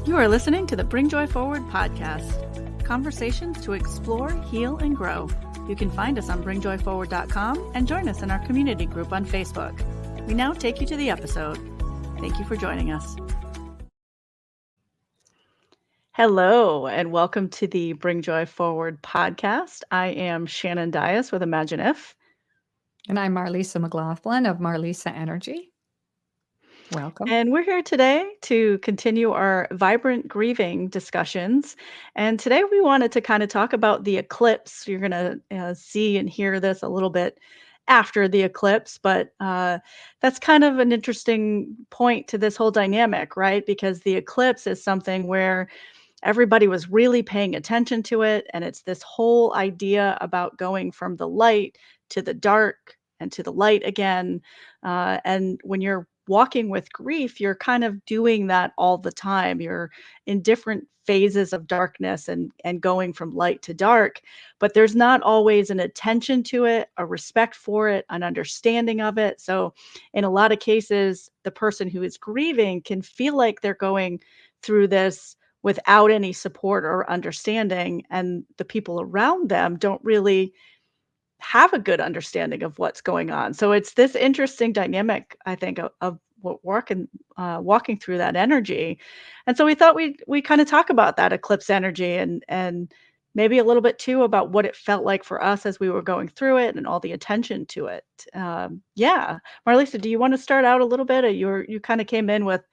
You are listening to the Bring Joy Forward podcast. Conversations to explore, heal, and grow. You can find us on bringjoyforward.com and join us in our community group on Facebook. We now take you to the episode. Thank you for joining us. Hello, and welcome to the Bring Joy Forward podcast. I am Shannon Dias with Imagine If. And I'm Marlisa McLaughlin of Marlisa Energy. Welcome. And we're here today to continue our Vibrant Grieving discussions. And today we wanted to kind of talk about the eclipse. You're going to see and hear this a little bit after the eclipse, but that's kind of an interesting point to this whole dynamic, right? Because the eclipse is something where everybody was really paying attention to it. And it's this whole idea about going from the light to the dark and to the light again. And when you're walking with grief, you're kind of doing that all the time. You're in different phases of darkness and going from light to dark, but there's not always an attention to it, a respect for it, an understanding of it. So in a lot of cases, the person who is grieving can feel like they're going through this without any support or understanding, and the people around them don't really have a good understanding of what's going on. So it's this interesting dynamic, I think, of what walking through that energy. And so we thought we kind of talk about that eclipse energy and maybe a little bit too about what it felt like for us as we were going through it and all the attention to it. Yeah, Marlisa, do you want to start out a little bit? You kind of came in with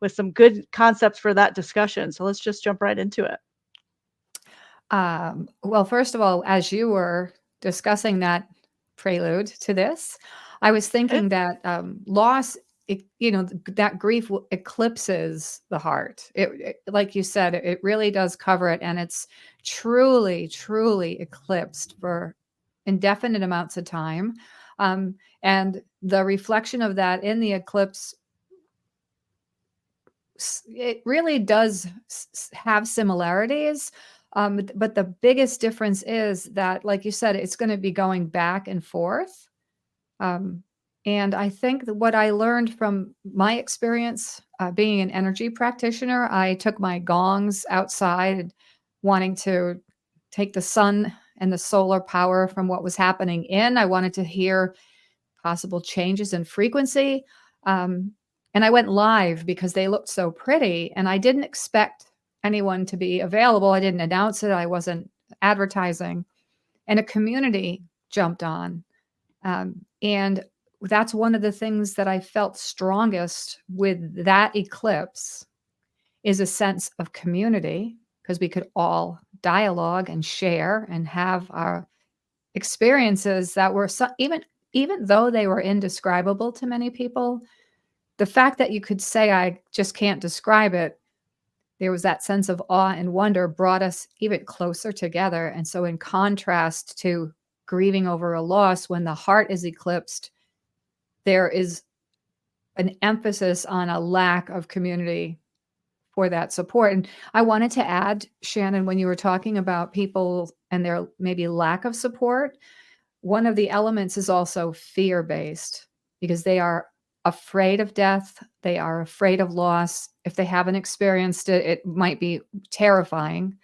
some good concepts for that discussion. So let's just jump right into it. Well, first of all, as you were discussing that prelude to this, I was thinking that loss, that grief eclipses the heart. Like you said, it really does cover it, and it's truly, truly eclipsed for indefinite amounts of time. And the reflection of that in the eclipse, it really does have similarities. But the biggest difference is that, like you said, it's going to be going back and forth. And I think that what I learned from my experience being an energy practitioner, I took my gongs outside, wanting to take the sun and the solar power from what was happening in. I wanted to hear possible changes in frequency. And I went live because they looked so pretty, and I didn't expect anyone to be available. I didn't announce it. I wasn't advertising. And a community jumped on. And that's one of the things that I felt strongest with that eclipse is a sense of community, because we could all dialogue and share and have our experiences that were even though they were indescribable to many people, the fact that you could say, I just can't describe it, there was that sense of awe and wonder brought us even closer together. And so in contrast to grieving over a loss, when the heart is eclipsed, there is an emphasis on a lack of community for that support. And I wanted to add, Shannon, when you were talking about people and their maybe lack of support, one of the elements is also fear-based, because they are afraid of death. They are afraid of loss. If they haven't experienced it, it might be terrifying.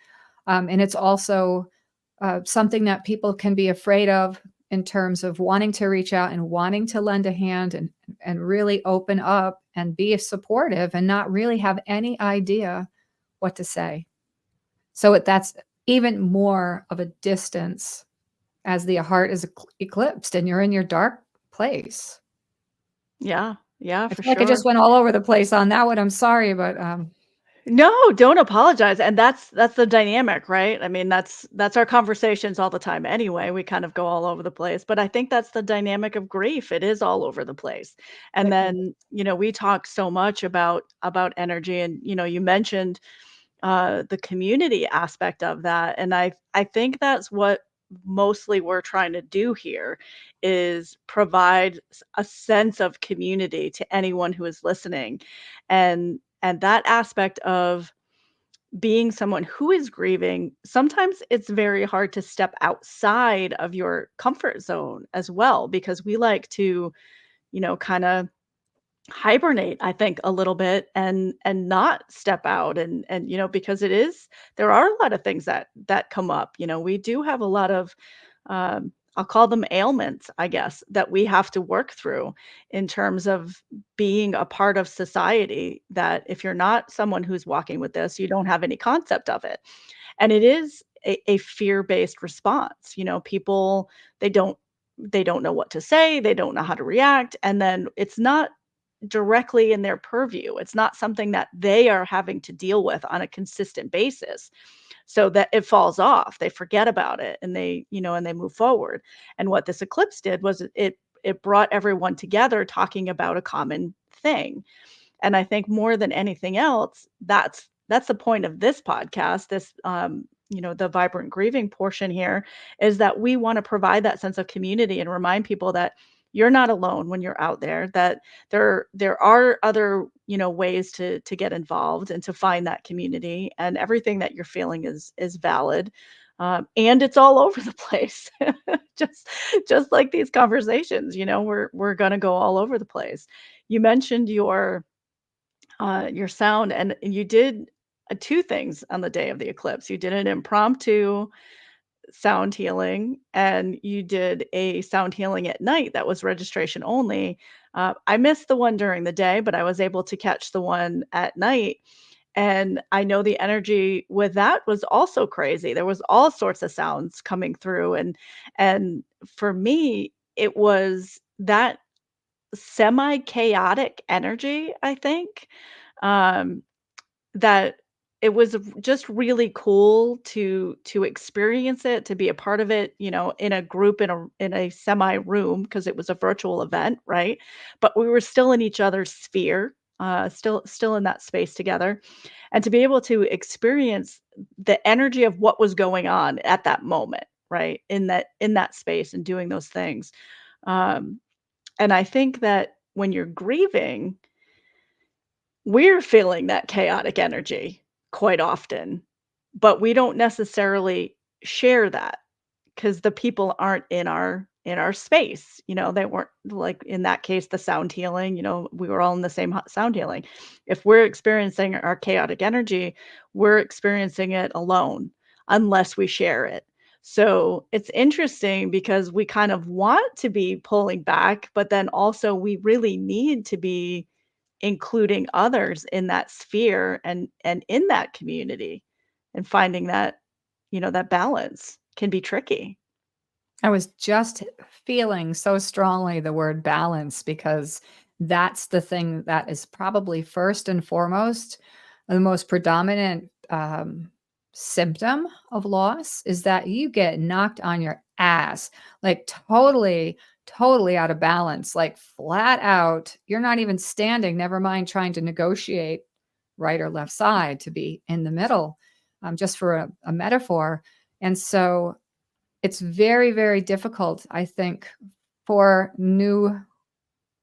And it's also something that people can be afraid of in terms of wanting to reach out and wanting to lend a hand and really open up and be supportive and not really have any idea what to say. So that's even more of a distance as the heart is eclipsed and you're in your dark place. Yeah, I for feel like I just sure. went all over the place on that one. I'm sorry, but No, don't apologize. And that's the dynamic, right? I mean, that's our conversations all the time anyway. We kind of go all over the place, but I think that's the dynamic of grief. It is all over the place. And it, then, we talk so much about energy, and you mentioned the community aspect of that. And I think that's what mostly we're trying to do here is provide a sense of community to anyone who is listening. And that aspect of being someone who is grieving, sometimes it's very hard to step outside of your comfort zone as well, because we like to, kind of hibernate, I think, a little bit and not step out and because there are a lot of things that come up. We do have a lot of I'll call them ailments, I guess, that we have to work through in terms of being a part of society, that if you're not someone who's walking with this, you don't have any concept of it. And it is a fear-based response. People, they don't they don't know what to say, they don't know how to react, and then it's not directly in their purview. It's not something that they are having to deal with on a consistent basis. So that it falls off. They forget about it and they move forward. And what this eclipse did was it brought everyone together talking about a common thing. And I think more than anything else, that's the point of this podcast, the vibrant grieving portion here, is that we want to provide that sense of community and remind people that you're not alone when you're out there, that there are other, ways to get involved and to find that community, and everything that you're feeling is valid. And it's all over the place. just just like these conversations, we're gonna go all over the place. You mentioned your sound, and you did, 2 things on the day of the eclipse. You did an impromptu sound healing, and you did a sound healing at night that was registration only. I missed the one during the day, but I was able to catch the one at night, and I know the energy with that was also crazy. There was all sorts of sounds coming through, and for me, it was that semi-chaotic energy, I think, um, that it was just really cool to experience it, to be a part of it, in a group, in a semi room, because it was a virtual event, right? But we were still in each other's sphere, still in that space together, and to be able to experience the energy of what was going on at that moment, right? In that space and doing those things. Um, and I think that when you're grieving, we're feeling that chaotic energy quite often, but we don't necessarily share that because the people aren't in our space. They weren't, like, in that case, the sound healing, we were all in the same sound healing. If we're experiencing our chaotic energy, we're experiencing it alone unless we share it. So it's interesting because we kind of want to be pulling back, but then also we really need to be including others in that sphere and in that community, and finding that balance can be tricky. I was just feeling so strongly the word balance because that's the thing that is probably first and foremost the most predominant symptom of loss is that you get knocked on your ass, like totally out of balance, like flat out. You're not even standing, never mind trying to negotiate right or left side to be in the middle, just for a metaphor. And so it's very, very difficult, I think, for new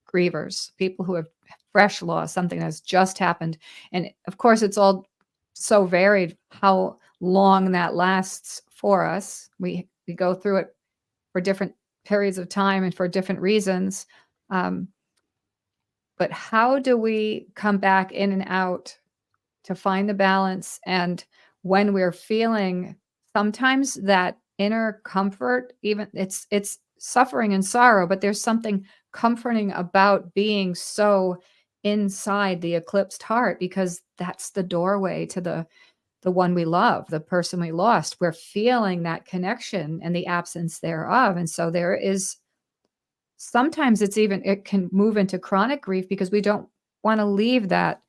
grievers, people who have fresh loss, something that's just happened. And of course, it's all so varied how long that lasts for us. We go through it for different periods of time and for different reasons. Um, but how do we come back in and out to find the balance? And when we're feeling sometimes that inner comfort, even it's suffering and sorrow, but there's something comforting about being so inside the eclipsed heart because that's the doorway to the one we love, the person we lost. We're feeling that connection and the absence thereof. And so there is sometimes it can move into chronic grief because we don't want to leave that.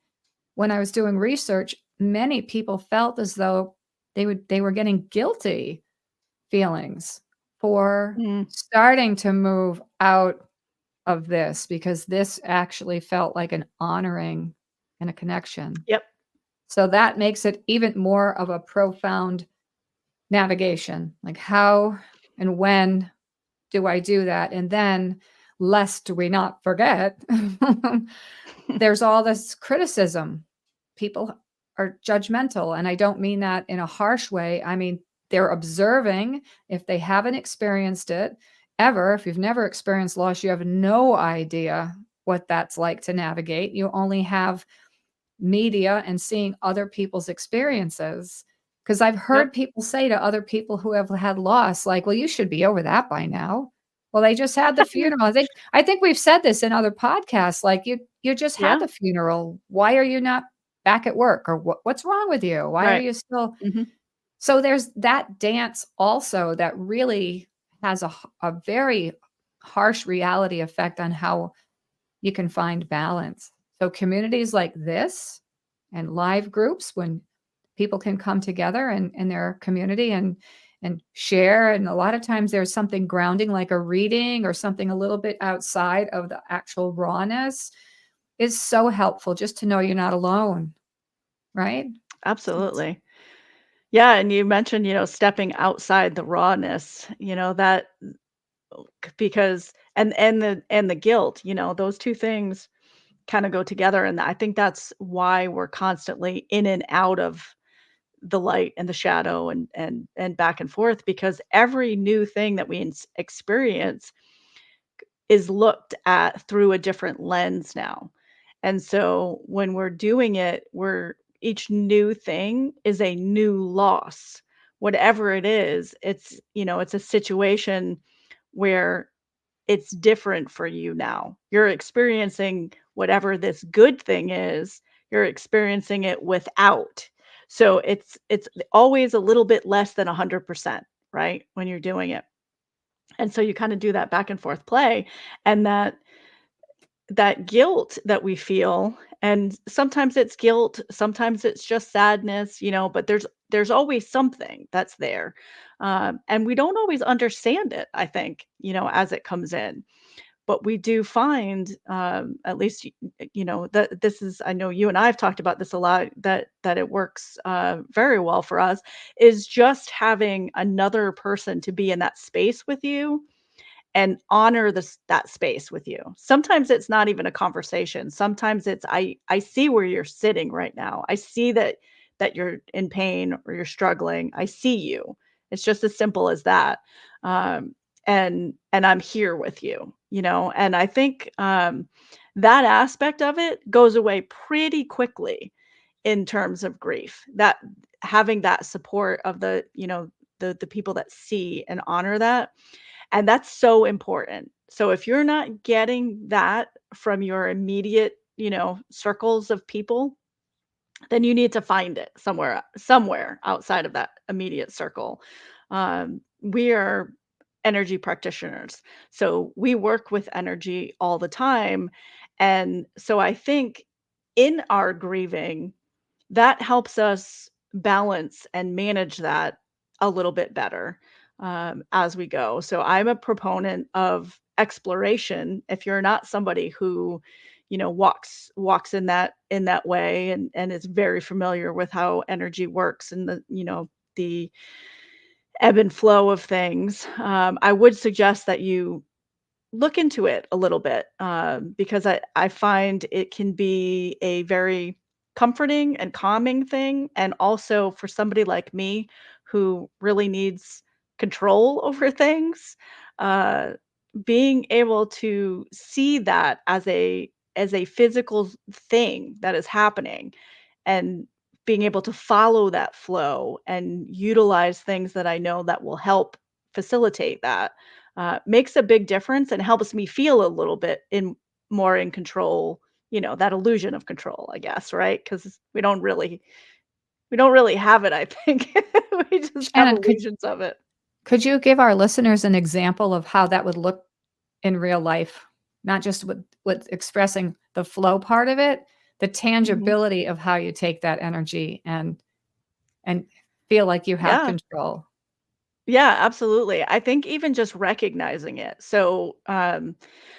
When I was doing research, many people felt as though they were getting guilty feelings for Mm, starting to move out of this because this actually felt like an honoring and a connection. yep. So that makes it even more of a profound navigation. Like how and when do I do that? And then lest we not forget, there's all this criticism. People are judgmental, and I don't mean that in a harsh way. I mean, they're observing if they haven't experienced it ever. If you've never experienced loss, you have no idea what that's like to navigate. You only have media and seeing other people's experiences. Because I've Yep. heard people say to other people who have had loss, like, "Well, you should be over that by now." Well, they just had the funeral. I think we've said this in other podcasts, like, you just had Yeah. the funeral. Why are you not back at work? Or what's wrong with you? Why are Right. you still Mhm. So there's that dance also that really has a very harsh reality effect on how you can find balance. So communities like this and live groups when people can come together in their community and share, and a lot of times there's something grounding like a reading or something a little bit outside of the actual rawness is so helpful just to know you're not alone, right? It's Absolutely. Yeah, and you mentioned, stepping outside the rawness, that because and the guilt, those 2 things kinda go together, and I think that's why we're constantly in and out of the light and the shadow and back and forth because every new thing that we experience is looked at through a different lens now. And so when we're doing it, we're each new thing is a new loss. Whatever it is, it's a situation where it's different for you now. You're experiencing whatever this good thing is, you're experiencing it without. So it's always a little bit less than 100%, right? When you're doing it. And so you kind of do that back and forth play and that guilt that we feel and sometimes it's guilt, sometimes it's just sadness, but there's always something that's there. And we don't always understand it, I think, as it comes in. But we do find, at least, that this is, I know you and I have talked about this a lot, that it works very well for us, is just having another person to be in that space with you and honor that space with you. Sometimes it's not even a conversation. Sometimes it's I see where you're sitting right now. I see that you're in pain or you're struggling. I see you. It's just as simple as that. Um, and I'm here with you, and I think that aspect of it goes away pretty quickly in terms of grief. That having that support of the people that see and honor that, and that's so important. So if you're not getting that from your immediate, circles of people, then you need to find it somewhere outside of that immediate circle. We are energy practitioners. So we work with energy all the time. And so I think in our grieving, that helps us balance and manage that a little bit better, as we go. So I'm a proponent of exploration. If you're not somebody who, walks in that way and is very familiar with how energy works and the ebb and flow of things, I would suggest that you look into it a little bit, because I find it can be a very comforting and calming thing, and also for somebody like me who really needs control over things, uh, being able to see that as a physical thing that is happening and being able to follow that flow and utilize things that I know that will help facilitate that, makes a big difference and helps me feel a little bit more in control, that illusion of control, I guess, right? Because we don't really have it, I think. We just have Shannon, illusions of it. could you give our listeners an example of how that would look in real life? Not just with expressing the flow part of it, the Mhm. tangibility of how you take that energy and feel like you have Yeah. control. Yeah, absolutely. I think even just recognizing it. So,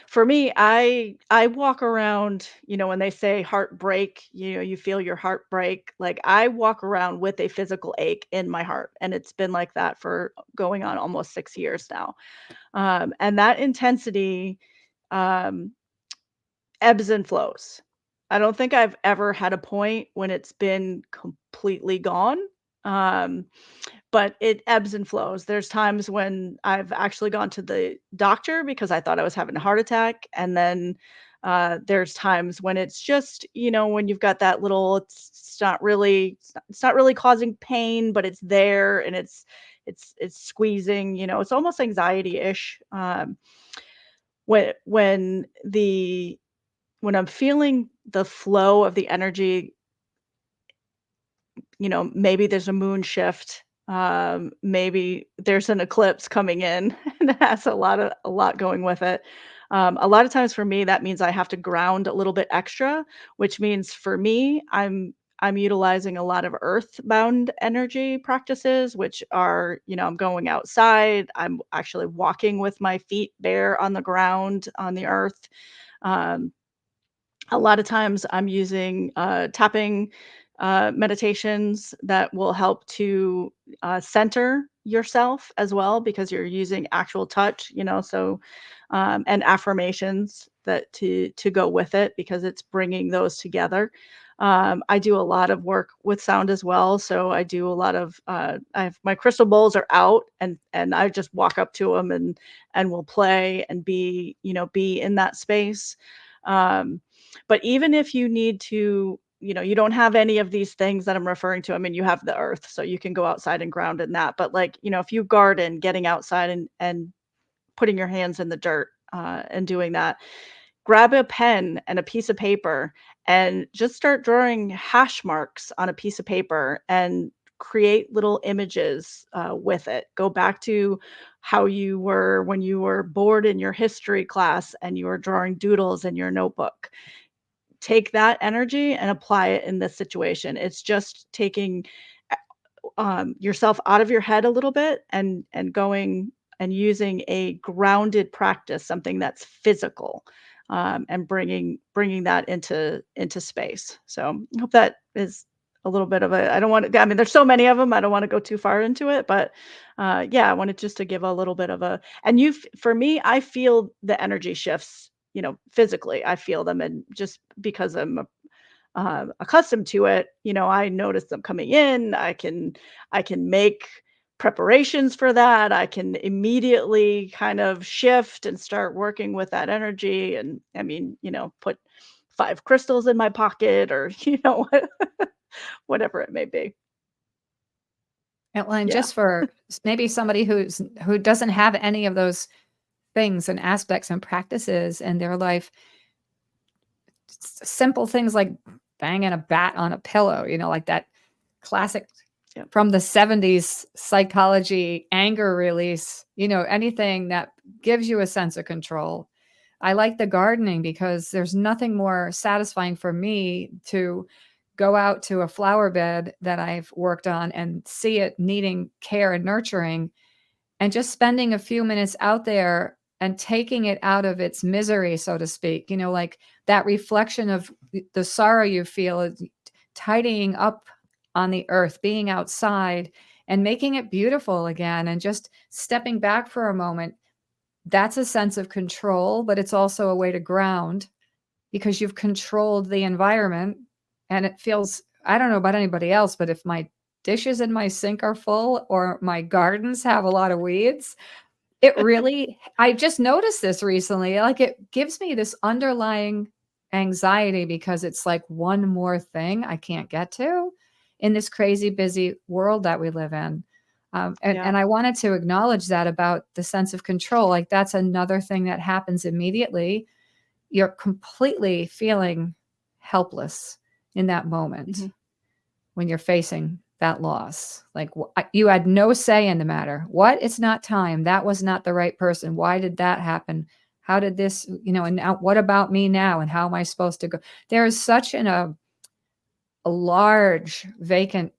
for me, I walk around, when they say heartbreak, you feel your heart break. Like I walk around with a physical ache in my heart, and it's been like that for going on almost 6 years now. And that intensity um, ebbs and flows. I don't think I've ever had a point when it's been completely gone. Um, but it ebbs and flows. There's times when I've actually gone to the doctor because I thought I was having a heart attack, and then, There's times when it's just, when you've got that little, it's not really causing pain, but it's there and it's squeezing, it's almost anxiety-ish. When when I'm feeling the flow of the energy, maybe there's a moon shift, maybe there's an eclipse coming in, and it has a lot going with it. A lot of times for me, that means I have to ground a little bit extra, which means for me, I'm utilizing a lot of earthbound energy practices, which are, I'm going outside, I'm actually walking with my feet bare on the ground on the earth. Um, a lot of times I'm using tapping meditations that will help to center yourself as well, because you're using actual touch, so and affirmations that to go with it, because it's bringing those together. I do a lot of work with sound as well, so I do a lot of I have my crystal bowls are out, and I just walk up to them and will play and be in that space. um, but even if you need to, you don't have any of these things that I'm referring to. I mean, you have the earth, so you can go outside and ground in that. But like, if you garden, getting outside and putting your hands in the dirt, and doing that, grab a pen and a piece of paper and just start drawing hash marks on a piece of paper and create little images with it. Go back to how you were when you were bored in your history class and you were drawing doodles in your notebook. Take that energy and apply it in this situation. It's just taking yourself out of your head a little bit and going and using a grounded practice, something that's physical, and bringing that into space. So I hope that is a little bit of a. I don't want to. I mean, there's so many of them. I don't want to go too far into it, but yeah, I wanted just to give a little bit of a. And for me, I feel the energy shifts. Physically, I feel them, and just because I'm accustomed to it, I notice them coming in. I can make preparations for that. I can immediately kind of shift and start working with that energy. And I mean, put 5 crystals in my pocket, or whatever it may be. And Yeah. just for maybe somebody who doesn't have any of those things and aspects and practices in their life, simple things like banging a bat on a pillow, like that classic Yep. from the 70s psychology anger release, anything that gives you a sense of control. I like the gardening because there's nothing more satisfying for me to go out to a flower bed that I've worked on and see it needing care and nurturing, and just spending a few minutes out there and taking it out of its misery, so to speak, like that reflection of the sorrow you feel, tidying up on the earth, being outside and making it beautiful again, and just stepping back for a moment. That's a sense of control, but it's also a way to ground because you've controlled the environment. And it feels, I don't know about anybody else, but if my dishes in my sink are full or my gardens have a lot of weeds, it really, I just noticed this recently. Like it gives me this underlying anxiety because it's like one more thing I can't get to in this crazy busy world that we live in. Yeah. And I wanted to acknowledge that about the sense of control. Like that's another thing that happens immediately. You're completely feeling helpless in that moment Hmm. when you're facing that loss. Like you had no say in the matter. What? It's not time. That was not the right person. Why did that happen? How did this, and now what about me now? And how am I supposed to go? There is such a large vacant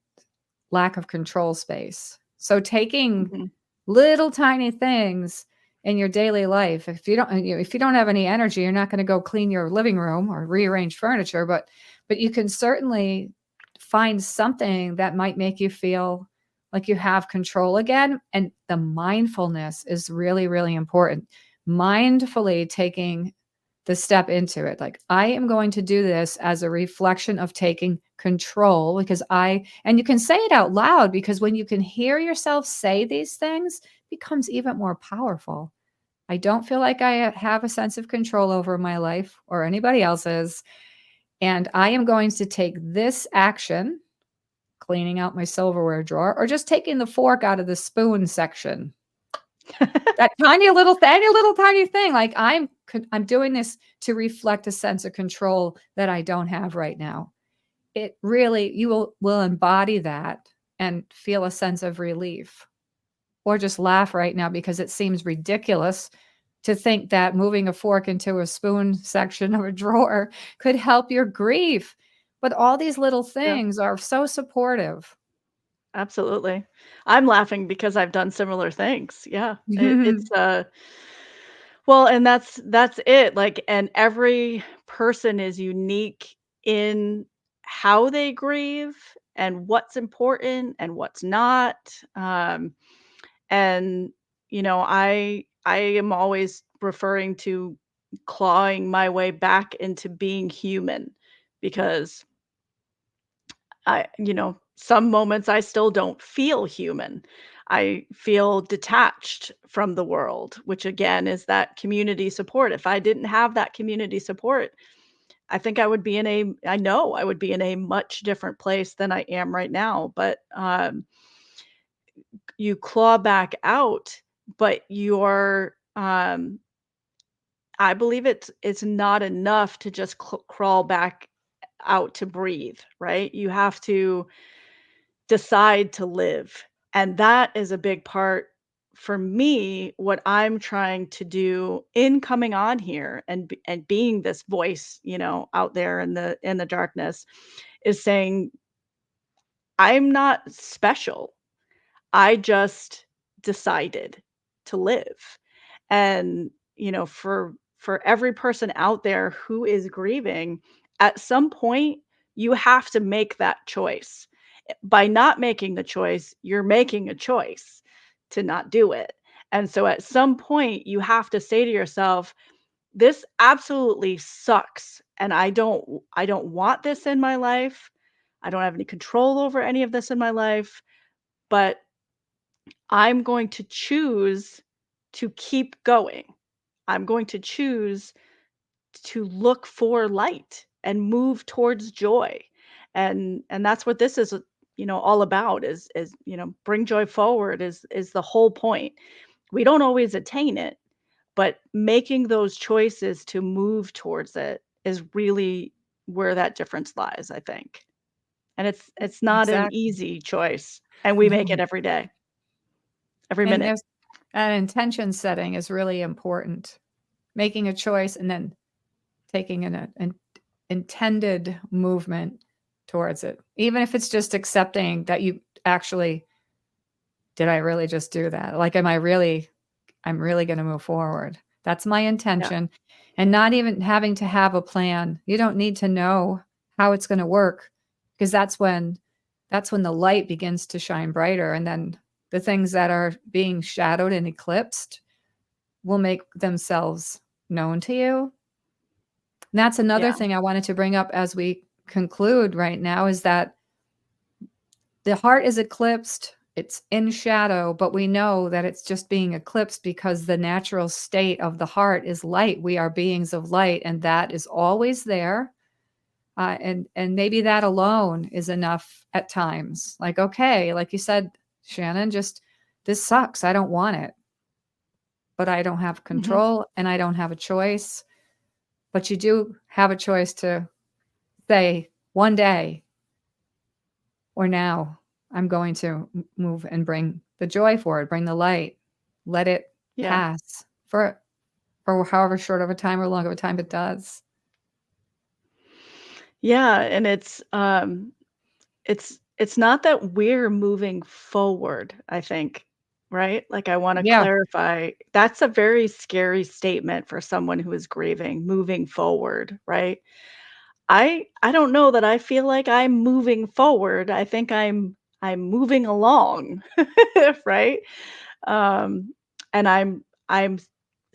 lack of control space. So taking Hmm. little tiny things in your daily life, if you don't have any energy, you're not going to go clean your living room or rearrange furniture, but you can certainly find something that might make you feel like you have control again. And the mindfulness is really, really important. Mindfully taking the step into it. Like, I am going to do this as a reflection of taking control and you can say it out loud, because when you can hear yourself say these things, it becomes even more powerful. I don't feel like I have a sense of control over my life or anybody else's. And I am going to take this action, cleaning out my silverware drawer, or just taking the fork out of the spoon section. That tiny little tiny thing. Like I'm doing this to reflect a sense of control that I don't have right now. It really, you will embody that and feel a sense of relief, or just laugh right now because it seems ridiculous to think that moving a fork into a spoon section of a drawer could help your grief. But all these little Yeah, things are so supportive. absolutely. I'm laughing because I've done similar things. Yeah, well, and that's it. Like, and every person is unique in how they grieve and what's important and what's not. And I am always referring to clawing my way back into being human because some moments I still don't feel human. I feel detached from the world, which again is that community support. If I didn't have that community support, I know I would be in a much different place than I am right now. But you claw back out, but I believe it's not enough to just crawl back out to breathe, right? You have to decide to live. And that is a big part for me, what I'm trying to do in coming on here and being this voice, out there in the darkness is saying I'm not special. I just decided to live. And, for every person out there who is grieving, at some point you have to make that choice. By not making the choice, you're making a choice to not do it. And so at some point you have to say to yourself, this absolutely sucks and I don't want this in my life. I don't have any control over any of this in my life, but I'm going to choose to keep going. I'm going to choose to look for light and move towards joy. And that's what this is, all about is, bring joy forward is the whole point. We don't always attain it, but making those choices to move towards it is really where that difference lies, I think. And it's not an Exactly. easy choice, and we make No. it every day, every And minute. there's an intention setting is really important. Making a choice and then taking an intended movement towards it. Even if it's just accepting that you actually, did I really just do that? Like, I'm really going to move forward. That's my Yeah. intention. And not even having to have a plan. You don't need to know how it's going to work, because that's when the light begins to shine brighter. And then the things that are being shadowed and eclipsed will make themselves known to you. And that's another Yeah. thing I wanted to bring up as we conclude right now, is that the heart is eclipsed. It's in shadow, but we know that it's just being eclipsed because the natural state of the heart is light. We are beings of light, and that is always there. And maybe that alone is enough at times. Like, okay, like you said, Shannon, just this sucks. I don't want it, but I don't have Mhm. control and I don't have a choice. But you do have a choice to say, one day or now, I'm going to move and bring the joy forward, bring the light, let it Yeah. pass for however short of a time or long of a time it does. Yeah, and it's not that we're moving forward, I think, right? Like, I wanna Yeah. clarify, that's a very scary statement for someone who is grieving, moving forward, right? I don't know that I feel like I'm moving forward, I think I'm moving along, right? Um, and I'm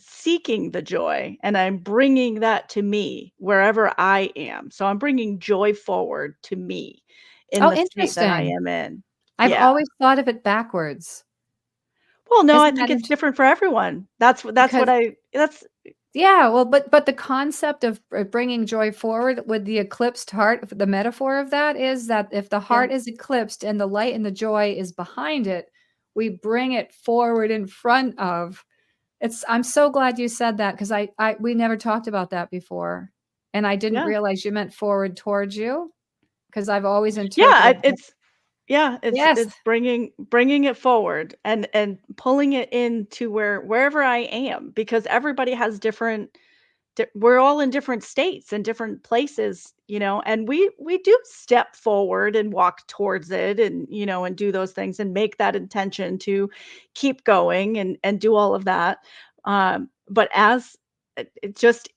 seeking the joy, and I'm bringing that to me wherever I am. So I'm bringing joy forward to me in Oh, the state that I interesting. am in. I've Yeah. always thought of it backwards. Well, no, I Isn't think that it's int different for everyone. That's what because I that's yeah, well, but the concept of bringing joy forward with the eclipsed heart, the metaphor of that is that if the yeah, heart is eclipsed and the light and the joy is behind it, we bring it forward in front of. It's I'm so glad you said that because I we never talked about that before, and I didn't yeah. realize you meant forward towards you because 'cause I've always Yeah, interpreted that. it's yeah, Yes, it's bringing it forward and pulling it into wherever I am, because everybody has different we're all in different states and different places, and we do step forward and walk towards it, and and do those things and make that intention to keep going and do all of that. But as it just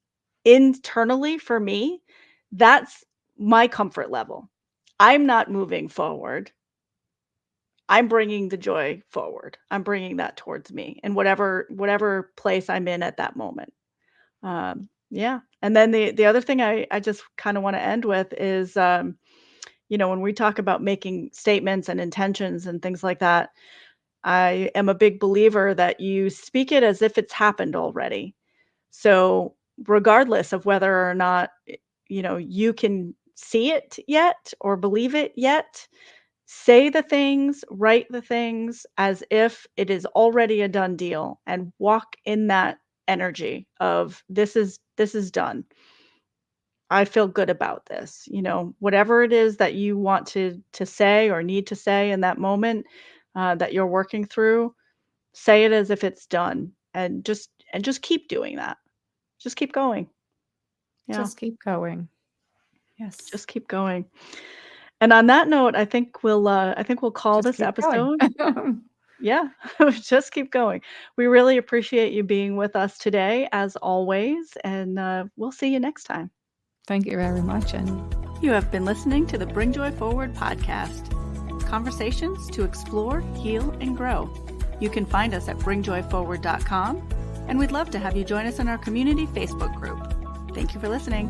internally for me, that's my comfort level. I'm not moving forward. I'm bringing the joy forward. I'm bringing that towards me in whatever place I'm in at that moment. Yeah. And then the other thing I just kind of want to end with is, when we talk about making statements and intentions and things like that, I am a big believer that you speak it as if it's happened already. So regardless of whether or not you can see it yet or believe it yet, say the things, write the things as if it is already a done deal, and walk in that energy of this is done. I feel good about this. Whatever it is that you want to say or need to say in that moment, that you're working through, say it as if it's done, and just keep doing that. Just keep going. Yeah, just keep going. Yes, just keep going. And on that note, I think we'll call just this keep going. episode. Yeah, just keep going. We really appreciate you being with us today, as always, and we'll see you next time. Thank you very much, and You have been listening to the Bring Joy Forward podcast, conversations to explore, heal, and grow. You can find us at bringjoyforward.com, and we'd love to have you join us in our community Facebook group. Thank you for listening.